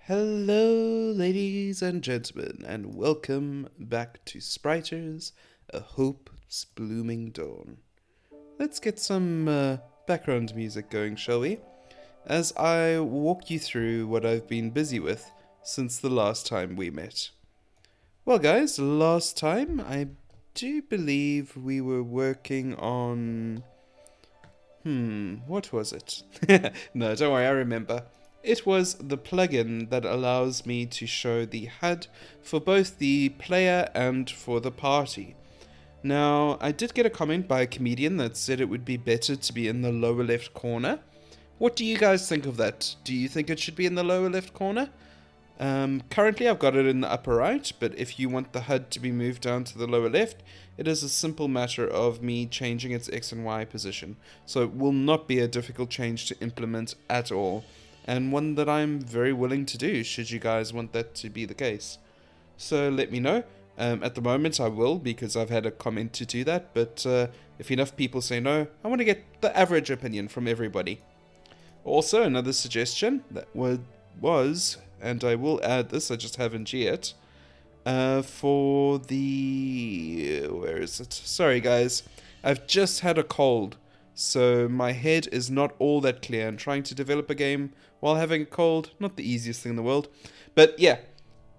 Hello, ladies and gentlemen, and welcome back to Spriters, A Hope's Blooming Dawn. Let's get some background music going, shall we? As I walk you through what I've been busy with since the last time we met. Well, guys, last time I do believe we were working on. What was it? No, don't worry, I remember. It was the plugin that allows me to show the HUD for both the player and for the party. Now, I did get a comment by a comedian that said it would be better to be in the lower left corner. What do you guys think of that? Do you think it should be in the lower left corner? Currently I've got it in the upper right, but if you want the HUD to be moved down to the lower left, it is a simple matter of me changing its X and Y position. So it will not be a difficult change to implement at all, and one that I'm very willing to do should you guys want that to be the case. So let me know. At the moment I will, because I've had a comment to do that, but if enough people say no, I want to get the average opinion from everybody. Also, another suggestion that was, and I will add this, I just haven't yet, for the... where is it? Sorry guys, I've just had a cold, so my head is not all that clear, and trying to develop a game while having a cold, not the easiest thing in the world. But yeah,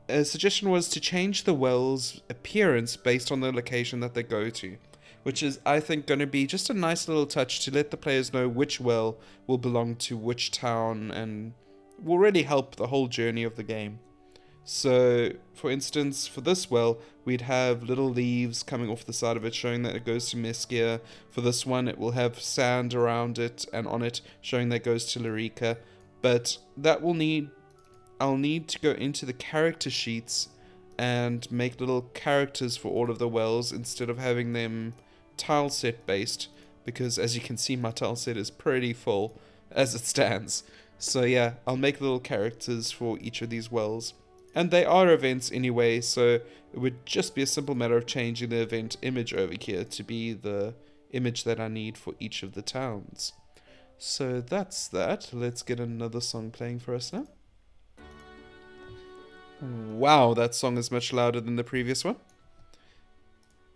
a suggestion was to change the well's appearance based on the location that they go to, which is, I think, going to be just a nice little touch to let the players know which well will belong to which town, and will really help the whole journey of the game. So, for instance, for this well, we'd have little leaves coming off the side of it showing that it goes to Meskia. For this one, it will have sand around it and on it showing that it goes to Larica. But that will I'll need to go into the character sheets and make little characters for all of the wells instead of having them tile set based, because as you can see, my tile set is pretty full as it stands. So yeah, I'll make little characters for each of these wells. And they are events anyway, so it would just be a simple matter of changing the event image over here to be the image that I need for each of the towns. So that's that. Let's get another song playing for us now. Wow, that song is much louder than the previous one.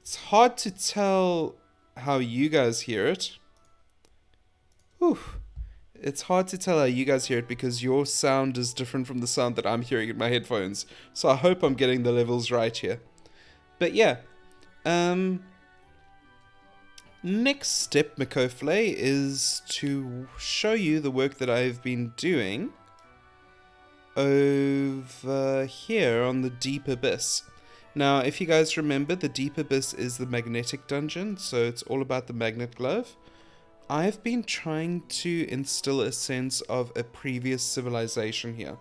It's hard to tell how you guys hear it. Whew. It's hard to tell how you guys hear it because your sound is different from the sound that I'm hearing in my headphones. So I hope I'm getting the levels right here. But yeah. Next step, Mikofle, is to show you the work that I've been doing over here on the Deep Abyss. Now, if you guys remember, the Deep Abyss is the magnetic dungeon, so it's all about the magnet glove. I've been trying to instill a sense of a previous civilization here.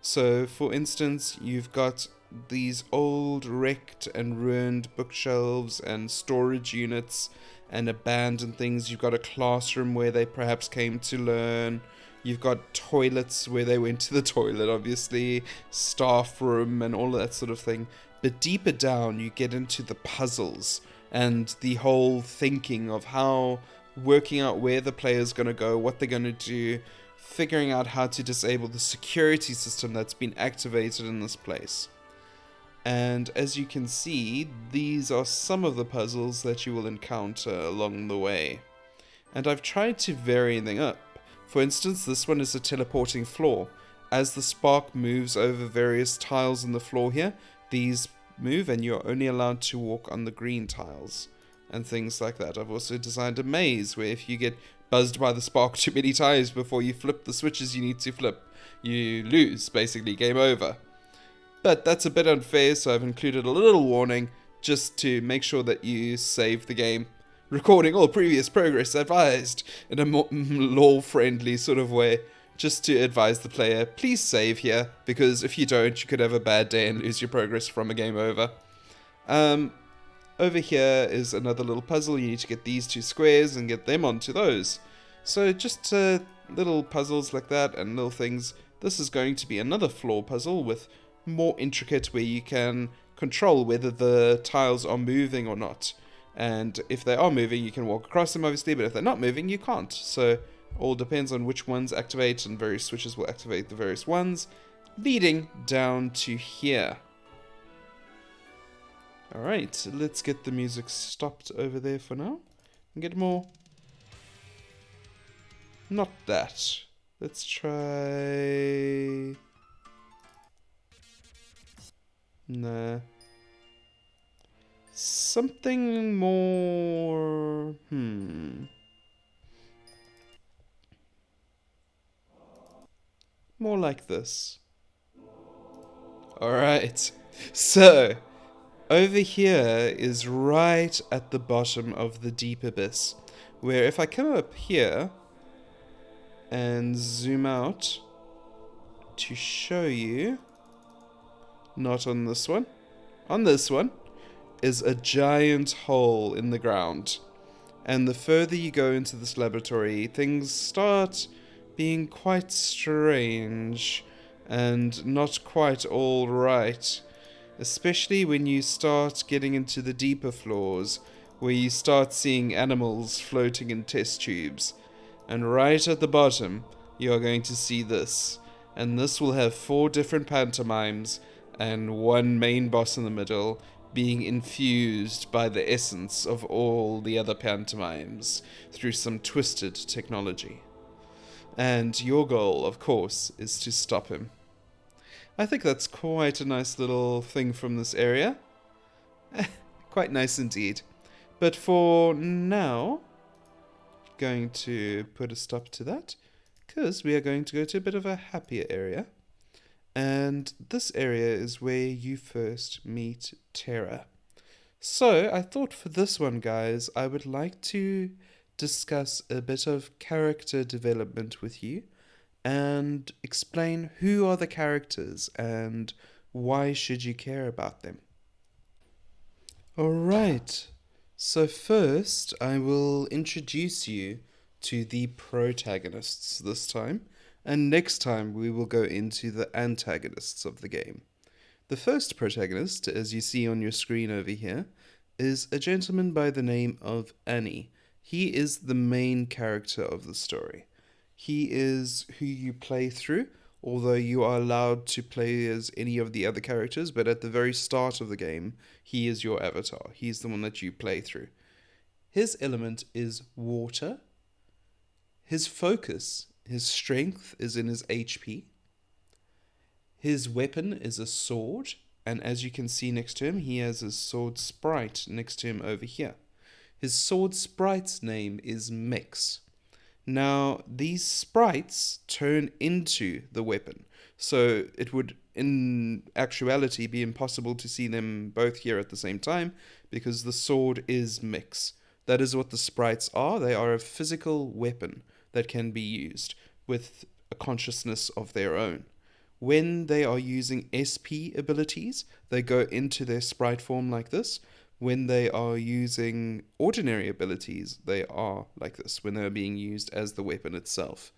So, for instance, you've got these old wrecked and ruined bookshelves and storage units and abandoned things. You've got a classroom where they perhaps came to learn. You've got toilets where they went to the toilet, obviously, staff room and all that sort of thing. But deeper down, you get into the puzzles and the whole thinking of how working out where the player's going to go, what they're going to do, figuring out how to disable the security system that's been activated in this place. And as you can see, these are some of the puzzles that you will encounter along the way. And I've tried to vary them up. For instance, this one is a teleporting floor. As the spark moves over various tiles in the floor here, these move and you're only allowed to walk on the green tiles and things like that. I've also designed a maze where if you get buzzed by the spark too many times before you flip the switches you need to flip, you lose, basically, game over. But that's a bit unfair, so I've included a little warning just to make sure that you save the game. Recording all previous progress advised in a more law-friendly sort of way, just to advise the player, please save here, because if you don't, you could have a bad day and lose your progress from a game over. Over here is another little puzzle. You need to get these two squares and get them onto those. So just little puzzles like that and little things. This is going to be another floor puzzle with more intricate, where you can control whether the tiles are moving or not. And if they are moving, you can walk across them, obviously, but if they're not moving, you can't. So all depends on which ones activate, and various switches will activate the various ones. leading down to here. Alright, let's get the music stopped over there for now. And get more... Not that. Let's try... Nah. Something more... More like this. Alright. So... Over here is right at the bottom of the deep abyss, where if I come up here and zoom out to show you, not on this one, on this one, is a giant hole in the ground. And the further you go into this laboratory, things start being quite strange and not quite all right. Especially when you start getting into the deeper floors, where you start seeing animals floating in test tubes. And right at the bottom, you are going to see this. And this will have 4 different pantomimes, and one main boss in the middle, being infused by the essence of all the other pantomimes, through some twisted technology. And your goal, of course, is to stop him. I think that's quite a nice little thing from this area. Quite nice indeed. But for now, going to put a stop to that, because we are going to go to a bit of a happier area. And this area is where you first meet Terra. So I thought for this one, guys, I would like to discuss a bit of character development with you, and explain who are the characters and why should you care about them. Alright, so first I will introduce you to the protagonists this time, and next time we will go into the antagonists of the game. The first protagonist, as you see on your screen over here, is a gentleman by the name of Annie. He is the main character of the story. He is who you play through, although you are allowed to play as any of the other characters, but at the very start of the game, he is your avatar. He's the one that you play through. His element is water. His focus, his strength is in his HP. His weapon is a sword, and as you can see next to him, he has a sword sprite next to him over here. His sword sprite's name is Mix. Now, these sprites turn into the weapon, so it would, in actuality, be impossible to see them both here at the same time, because the sword is Mix. That is what the sprites are. They are a physical weapon that can be used with a consciousness of their own. When they are using SP abilities, they go into their sprite form like this. When they are using ordinary abilities, they are like this, when they're being used as the weapon itself.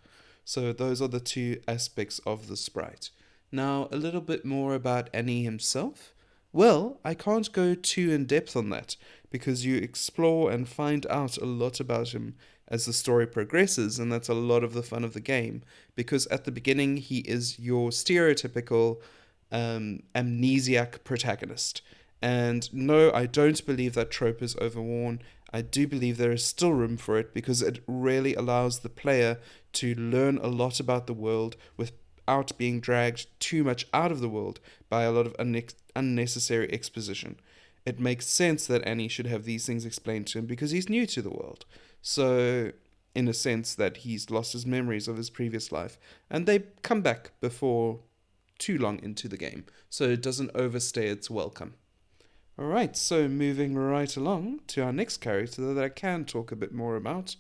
So those are the 2 aspects of the sprite. Now, a little bit more about Annie himself. Well, I can't go too in depth on that, because you explore and find out a lot about him as the story progresses, and that's a lot of the fun of the game, because at the beginning he is your stereotypical amnesiac protagonist. And no, I don't believe that trope is overworn. I do believe there is still room for it, because it really allows the player to learn a lot about the world without being dragged too much out of the world by a lot of unnecessary exposition. It makes sense that Annie should have these things explained to him because he's new to the world. So, in a sense that he's lost his memories of his previous life, and they come back before too long into the game, so it doesn't overstay its welcome. Alright, so moving right along to our next character that I can talk a bit more about.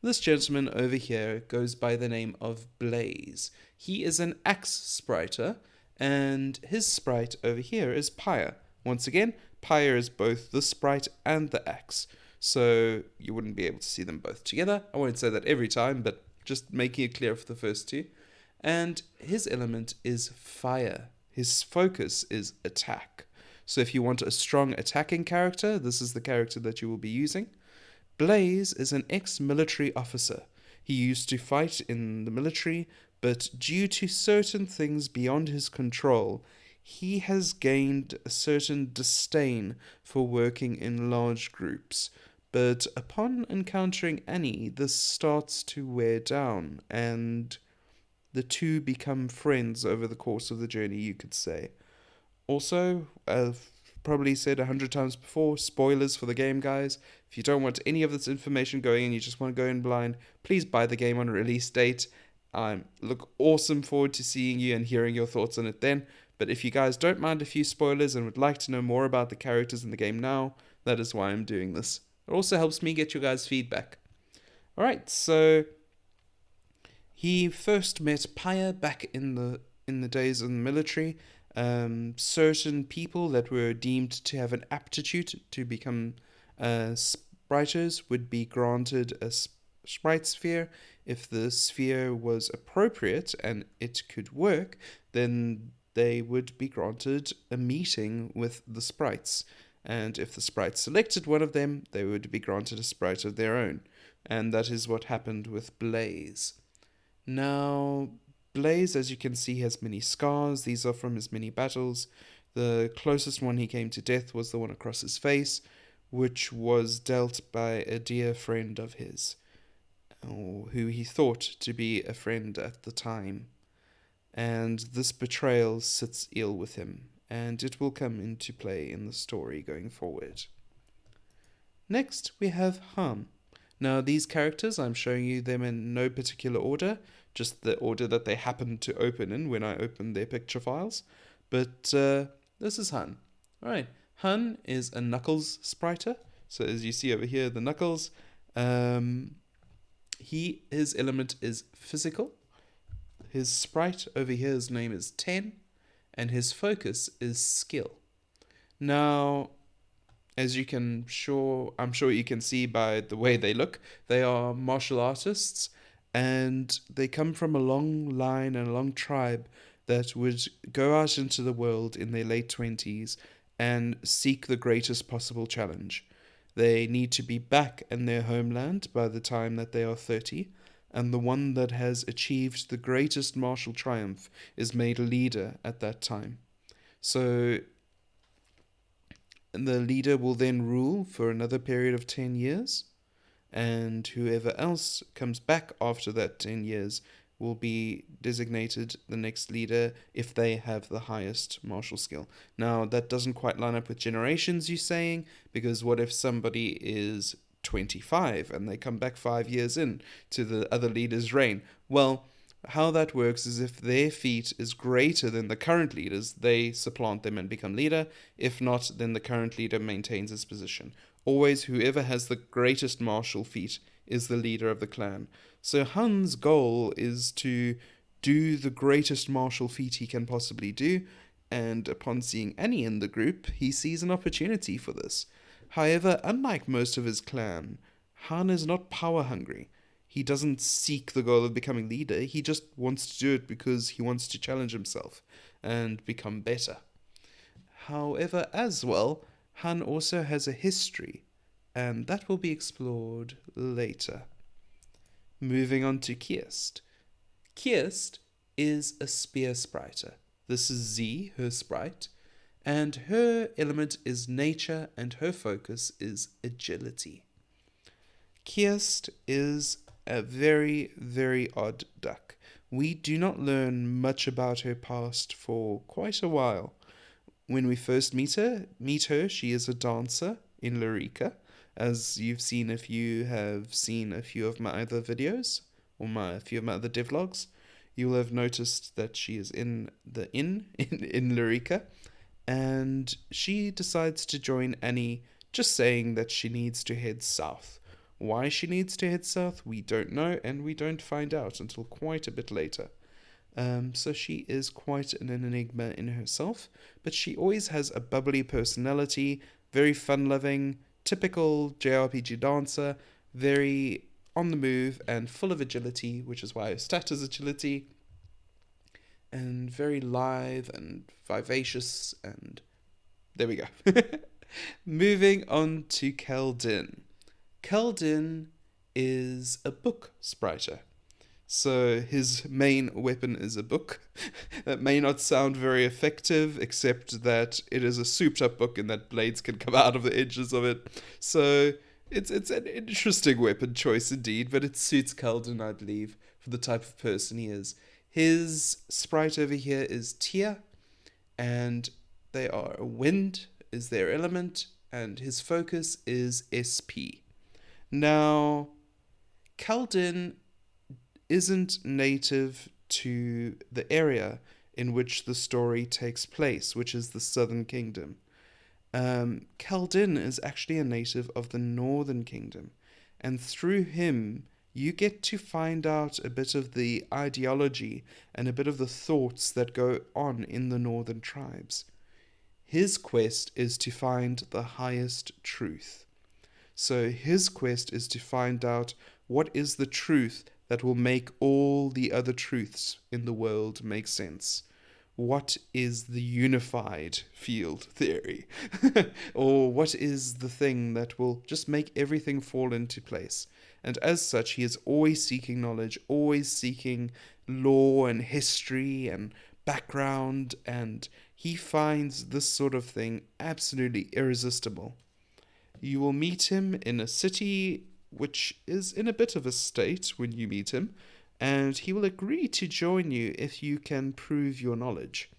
This gentleman over here goes by the name of Blaze. He is an axe spriter, and his sprite over here is Pyre. Once again, Pyre is both the sprite and the axe, so you wouldn't be able to see them both together. I won't say that every time, but just making it clear for the first 2. And his element is fire. His focus is attack. So if you want a strong attacking character, this is the character that you will be using. Blaze is an ex-military officer. He used to fight in the military, but due to certain things beyond his control, he has gained a certain disdain for working in large groups. But upon encountering Annie, this starts to wear down, and the two become friends over the course of the journey, you could say. Also, I've probably said 100 times before, spoilers for the game, guys. If you don't want any of this information going and you just want to go in blind, please buy the game on release date. I look awesome forward to seeing you and hearing your thoughts on it then. But if you guys don't mind a few spoilers and would like to know more about the characters in the game now, that is why I'm doing this. It also helps me get your guys' feedback. Alright, so he first met Paya back in the days of the military. Certain people that were deemed to have an aptitude to become spriters would be granted a sprite sphere. If the sphere was appropriate and it could work, then they would be granted a meeting with the sprites. And if the sprites selected one of them, they would be granted a sprite of their own. And that is what happened with Blaze. Now, Blaze, as you can see, has many scars. These are from his many battles. The closest one he came to death was the one across his face, which was dealt by a dear friend of his, or who he thought to be a friend at the time. And this betrayal sits ill with him, and it will come into play in the story going forward. Next, we have Han. Now, these characters, I'm showing you them in no particular order, just the order that they happen to open in when I open their picture files. But this is Han. Alright, Han is a Knuckles spriter. So as you see over here, the Knuckles, his element is physical. His sprite over here, his name is 10, and his focus is skill. Now, as I'm sure you can see by the way they look, they are martial artists, and they come from a long line and a long tribe that would go out into the world in their late 20s and seek the greatest possible challenge. They need to be back in their homeland by the time that they are 30, and the one that has achieved the greatest martial triumph is made a leader at that time. So the leader will then rule for another period of 10 years, and whoever else comes back after that 10 years will be designated the next leader if they have the highest martial skill. Now, that doesn't quite line up with generations, you're saying, because what if somebody is 25 and they come back 5 years in to the other leader's reign? Well, how that works is if their feat is greater than the current leader's, they supplant them and become leader. If not, then the current leader maintains his position. Always, whoever has the greatest martial feat is the leader of the clan. So Han's goal is to do the greatest martial feat he can possibly do, and upon seeing Annie in the group, he sees an opportunity for this. However, unlike most of his clan, Han is not power hungry. He doesn't seek the goal of becoming leader, he just wants to do it because he wants to challenge himself and become better. However, as well, Han also has a history, and that will be explored later. Moving on to Kirst. Kirst is a spear spriter. This is Z, her sprite, and her element is nature and her focus is agility. Kirst is a very, very odd duck. We do not learn much about her past for quite a while. When we first meet her, she is a dancer in Lurica, as you've seen if you have seen a few of my other videos, or a few of my other devlogs. You will have noticed that she is in the inn in Lurica, and she decides to join Annie, just saying that she needs to head south. Why she needs to head south, we don't know, and we don't find out until quite a bit later. So she is quite an enigma in herself, but she always has a bubbly personality, very fun-loving, typical JRPG dancer, very on the move and full of agility, which is why her stat is agility, and very lithe and vivacious, and there we go. Moving on to Keldin. Keldin is a book spriter. So his main weapon is a book. That may not sound very effective, except that it is a souped up book and that blades can come out of the edges of it. So it's an interesting weapon choice indeed, but it suits Calden, I believe, for the type of person he is. His sprite over here is Tia, and they are wind is their element, and his focus is SP. Now, Calden isn't native to the area in which the story takes place, which is the Southern Kingdom. Calden is actually a native of the Northern Kingdom, and through him, you get to find out a bit of the ideology and a bit of the thoughts that go on in the Northern tribes. His quest is to find the highest truth. So his quest is to find out what is the truth that will make all the other truths in the world make sense. What is the unified field theory? Or what is the thing that will just make everything fall into place? And as such, he is always seeking knowledge, always seeking lore and history and background, and he finds this sort of thing absolutely irresistible. You will meet him in a city which is in a bit of a state when you meet him, and he will agree to join you if you can prove your knowledge.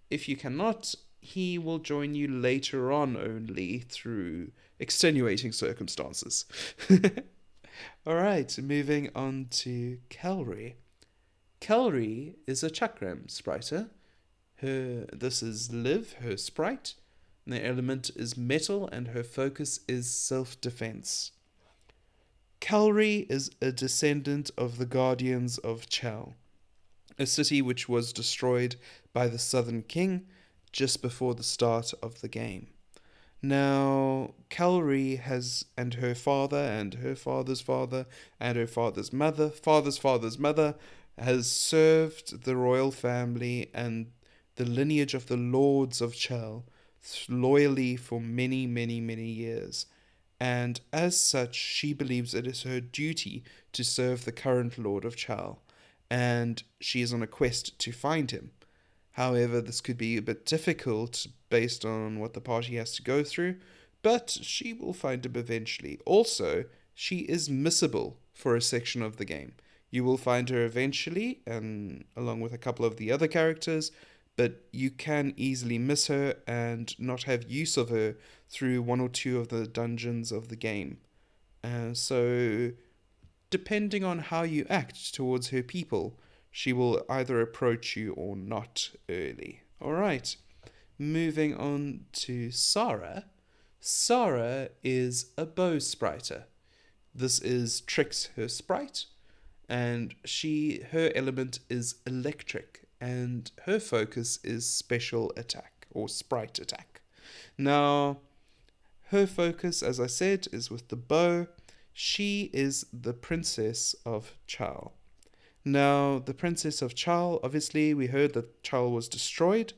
If you cannot, he will join you later on only through extenuating circumstances. Alright, moving on to Kelri. Kelri is a Chakram spriter. This is Liv, her sprite. And the element is metal, and her focus is self-defense. Kelri is a descendant of the Guardians of Chell, a city which was destroyed by the Southern King just before the start of the game. Now, Kelri has, and her father, and her father's father, and her father's mother, has served the royal family and the lineage of the Lords of Chell loyally for many, many, many years. And as such, she believes it is her duty to serve the current Lord of Chell, and she is on a quest to find him. However, this could be a bit difficult based on what the party has to go through, but she will find him eventually. Also, she is missable for a section of the game. You will find her eventually, and along with a couple of the other characters, but you can easily miss her and not have use of her through one or two of the dungeons of the game. So, depending on how you act towards her people, she will either approach you or not early. Alright, moving on to Sarah. Sarah is a bow spriter. This is Trix, her sprite, and her element is electric, and her focus is special attack or sprite attack. Now, her focus, as I said, is with the bow. She is the Princess of Chal. Now, the Princess of Chal, obviously, we heard that Chal was destroyed.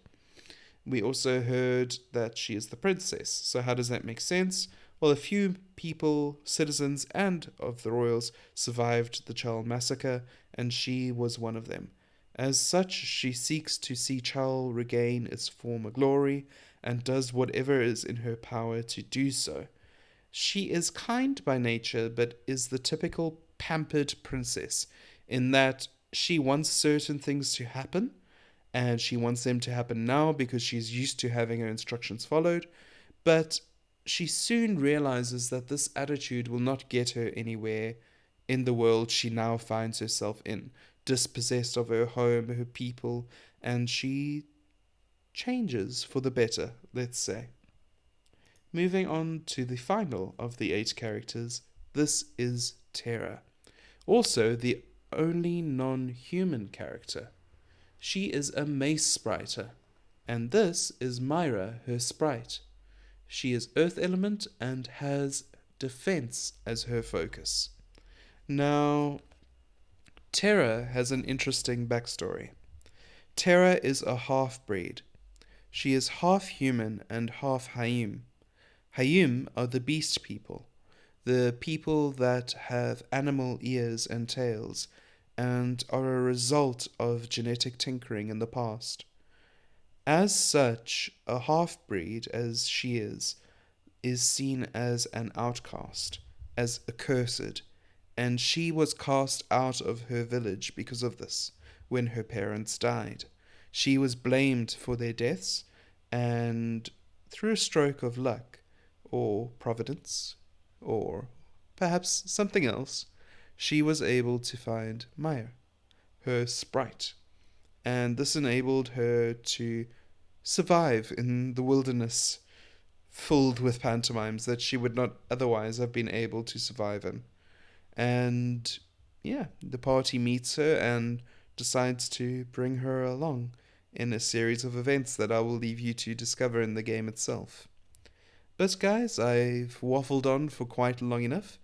We also heard that she is the princess. So how does that make sense? Well, a few people, citizens, and of the royals survived the Chal massacre, and she was one of them. As such, she seeks to see Chal regain its former glory, and does whatever is in her power to do so. She is kind by nature, but is the typical pampered princess, in that she wants certain things to happen, and she wants them to happen now because she's used to having her instructions followed, but she soon realizes that this attitude will not get her anywhere in the world she now finds herself in, dispossessed of her home, her people, and she changes for the better, let's say. Moving on to the final of the 8 characters, this is Terra. Also, the only non-human character. She is a mace spriter, and this is Myra, her sprite. She is earth element and has defense as her focus. Now, Terra has an interesting backstory. Terra is a half-breed. She is half human and half Hayum. Hayum are the beast people, the people that have animal ears and tails, and are a result of genetic tinkering in the past. As such, a half-breed, as she is seen as an outcast, as accursed, and she was cast out of her village because of this when her parents died. She was blamed for their deaths, and through a stroke of luck, or providence, or perhaps something else, she was able to find Maya, her sprite, and this enabled her to survive in the wilderness filled with pantomimes that she would not otherwise have been able to survive in. And yeah, the party meets her and decides to bring her along in a series of events that I will leave you to discover in the game itself. But guys, I've waffled on for quite long enough.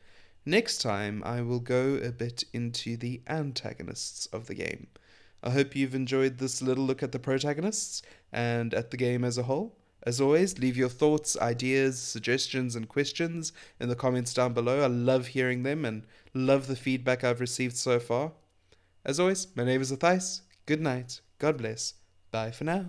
Next time, I will go a bit into the antagonists of the game. I hope you've enjoyed this little look at the protagonists and at the game as a whole. As always, leave your thoughts, ideas, suggestions, and questions in the comments down below. I love hearing them and love the feedback I've received so far. As always, my name is Athais. Good night. God bless. Bye for now.